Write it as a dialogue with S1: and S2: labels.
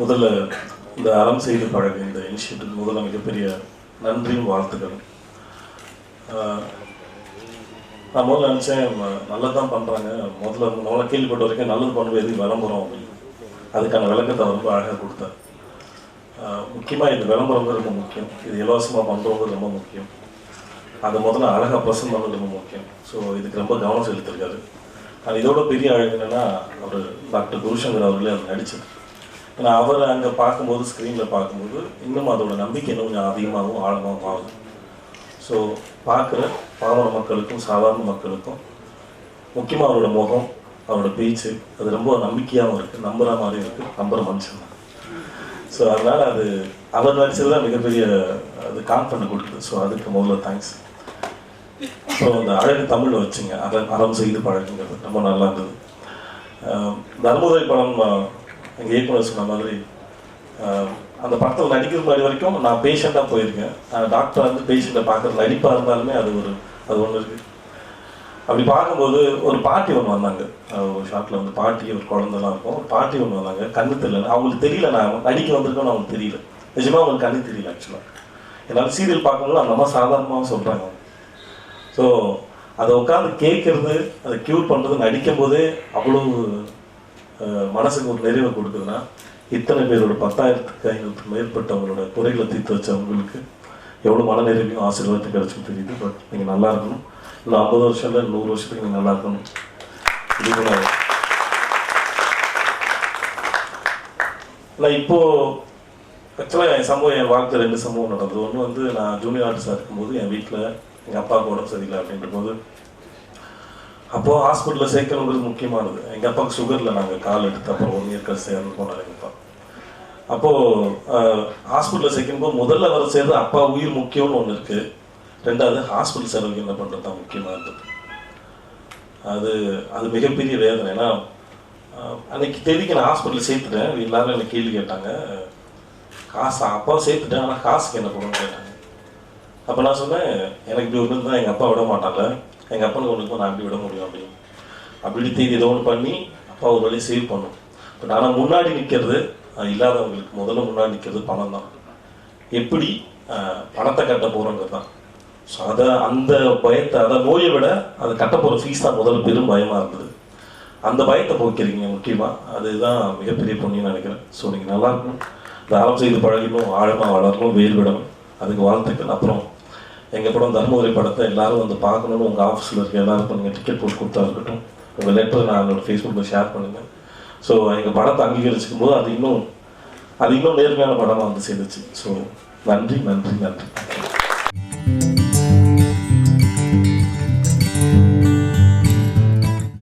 S1: முதல்ல இந்த அறம் செய்து பழகு இந்த இனிஷியேட்டிவ் முதல்ல மிகப்பெரிய நன்றியும் வாழ்த்துக்களும். நான் முதல்ல நினச்சேன் நல்லது தான் பண்ணுறாங்க, முதல்ல கேள்விப்பட்ட வரைக்கும் நல்லது பண்ணும்போது எதுக்கு விளம்பரம் அப்படின்னு. அதுக்கான விளக்கத்தை ரொம்ப அழகாக கொடுத்தேன். முக்கியமாக இது விளம்பரம் ரொம்ப முக்கியம், இது இலவசமாக பண்ணுறவங்க ரொம்ப முக்கியம், அதை முதல்ல அழகாக ப்ரெசென்ட் பண்ணுறது ரொம்ப முக்கியம். ஸோ இதுக்கு ரொம்ப கவனம் செலுத்திருக்காரு. ஆனால் இதோட பெரிய அழகு என்னென்னா அவர் டாக்டர் குருசங்கர் அவர்களே அவர் நடிச்சது. ஏன்னா அவரை அங்கே பார்க்கும்போது ஸ்க்ரீனில் பார்க்கும்போது இன்னும் அதோட நம்பிக்கை இன்னும் கொஞ்சம் அதிகமாகவும் ஆழமாகவும் ஆகும். ஸோ பார்க்குற பாமர மக்களுக்கும் சாதாரண மக்களுக்கும் முக்கியமாக அவரோட முகம், அவரோட பேச்சு அது ரொம்ப நம்பிக்கையாகவும் இருக்குது, நம்புகிற மாதிரி இருக்குது, நம்புகிற மனுஷன் தான். ஸோ அதனால் அது அவர் நடிச்சது தான் மிகப்பெரிய அது கான்ஃபிடன்ட் கொடுக்குது. ஸோ அதுக்கு முதல்ல தேங்க்ஸ். ஸோ அந்த அழகு தமிழில் வச்சுங்க, அறம் செய்து பழகுங்கிறது ரொம்ப நல்லா இருந்தது. தர்மதுரை படம் எங்கள் இயக்குனர் சொன்ன மாதிரி அந்த படத்தில் நடிக்கிற மாதிரி வரைக்கும் நான் பேஷண்ட்டாக போயிருக்கேன். டாக்டர் வந்து பேஷண்ட்டை பார்க்குறது நடிப்பாக இருந்தாலுமே அது ஒன்று இருக்குது. அப்படி பார்க்கும்போது ஒரு பாட்டி ஒன்று வந்தாங்க, ஒரு ஷாட்டில் வந்து பாட்டி ஒரு குழந்தைலாம் இருக்கும், ஒரு பாட்டி ஒன்று வந்தாங்க, கண்ணு தெரியல, அவங்களுக்கு தெரியல நான் நடிக்க வந்திருக்கோன்னு அவங்களுக்கு தெரியல, நிஜமாக அவங்களுக்கு கண்ணு தெரியல. ஆக்சுவலாக என்னால் சீரியல் பார்க்கும்போது அந்த மாதிரி சாதாரணமாக சொல்கிறாங்க. ஸோ அதை உட்காந்து கேட்குறது, அதை க்யூர் பண்ணுறது நடிக்கும் போதே அவ்வளோ மனசுக்கு ஒரு நிறைவை கொடுக்குதுன்னா இத்தனை பேரோட 10,500 மேற்பட்டவங்களோட குறைகளை தீர்த்து வச்சவங்களுக்கு எவ்வளோ மன நிறைவையும் ஆசீர்வாதத்தை கிடைச்சும் தெரியுது. பட் நீங்கள் நல்லா இருக்கணும், இன்னும் 50 வருஷம் இல்லை 100 வருஷத்துக்கு நீங்கள் நல்லா இருக்கணும். இது கூட நான் இப்போது ஆக்சுவலாக என் சம்பவம், என் வாழ்க்கை 2 சம்பவம் நடந்தது. ஒன்று வந்து நான் ஜூனியர் ஆர்டிஸ்டாக இருக்கும்போது என் வீட்டில் எங்கள் அப்பாவுக்கு உடம்பு சரியில்லை அப்படின்ற போது அப்போது ஹாஸ்பிட்டலில் சேர்க்கணுங்கிறது முக்கியமானது. எங்கள் அப்பாவுக்கு சுகரில் நாங்கள் கால் எடுத்து அப்புறம் 1 இயர் கழிச்சு சேர்ந்து போனார் எங்கள் அப்பா. அப்போது ஹாஸ்பிட்டலில் சேர்க்கும்போது முதல்ல வர சேர்ந்து அப்பா உயிர் முக்கியம்னு ஒன்று இருக்குது, ரெண்டாவது ஹாஸ்பிட்டல் செலவுக்கு என்ன பண்ணுறது தான் முக்கியமாக இருந்தது. அது மிகப்பெரிய வேதனை. ஏன்னா அன்னைக்கு தேதிக்கு நான் ஹாஸ்பிட்டலில் சேர்த்துட்டேன், எல்லாரும் எனக்கு கேள்வி கேட்டாங்க, காசு அப்பாவை சேர்த்துட்டேன் ஆனால் காசுக்கு என்ன பண்ணணும்னு கேட்டாங்க. அப்போ நான் சொன்னேன், எனக்கு இப்படி ஒன்று இருந்தால் எங்கள் அப்பா விட மாட்டாங்க, எங்கள் அப்பனுக்கு ஒன்றுக்கு நான் அப்படி விட முடியும் அப்படின்னு. அப்படி தேதி ஏதோ ஒன்று பண்ணி அப்பா ஒரு வழியை சேவ் பண்ணும். பட் ஆனால் முன்னாடி நிற்கிறது இல்லாதவங்களுக்கு முதல்ல முன்னாடி நிற்கிறது பணம் தான். எப்படி பணத்தை கட்ட போகிறோங்கிறது தான். ஸோ அந்த பயத்தை, அதை நோயை விட அதை கட்ட போகிற ஃபீஸ் தான் முதல்ல பெரும் பயமாக இருந்தது. அந்த பயத்தை போக்கிறீங்க முக்கியமாக, அதுதான் மிகப்பெரிய பொண்ணுன்னு நினைக்கிறேன். ஸோ நீங்கள் நல்லா இருக்கணும், தாரம் செய்து பழகணும், ஆழமாக வளரணும், வேறுவிடணும், அதுக்கு வாழ்த்துக்கள். அப்புறம் எங்கள் படம் தர்மபுரி படத்தை எல்லாரும் வந்து பார்க்கணுன்னு உங்கள் ஆஃபீஸில் இருக்க எல்லாருக்கும் நீங்கள் டிக்கெட் போட்டு கொடுத்தா இருக்கட்டும், உங்கள் லெட்டர் நான் என்னோடய ஃபேஸ்புக்கில் ஷேர் பண்ணுங்கள். ஸோ எங்கள் படத்தை அங்கீகரிச்சிக்கும் போது அது இன்னும் நேர்மையான படமாக வந்து சேர்ந்துச்சு. ஸோ நன்றி நன்றி நன்றி.